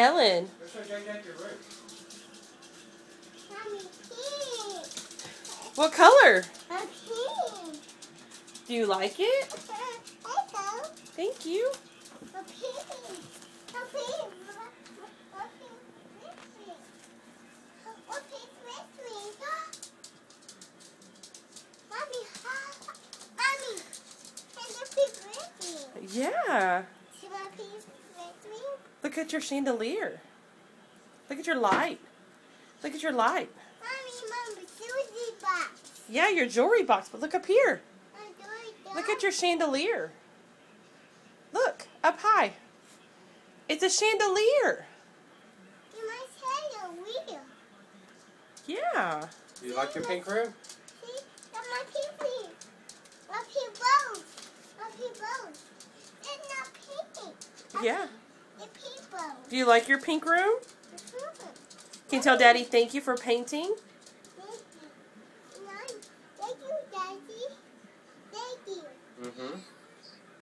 Ellen. Mommy, pink. What color? A pink. Do you like it? Hello. Thank you. A pink. A pink. A pink with me. A pink with me. Mommy, Mommy, and a pink with me. Yeah. See my pink with me? Look at your chandelier. Look at your light. Look at your light. Mommy, jewelry box. Yeah, your jewelry box, but look up here. I'm doing that. Look at your chandelier. Look, up high. It's a chandelier. You must have a wheel. Yeah. Do you like your pink room? See, that's my pink wheel. My pink bows. My pink bows. It's not pink. Yeah. It's pink bows. Do you like your pink room? Mhm. Can you tell Daddy thank you for painting?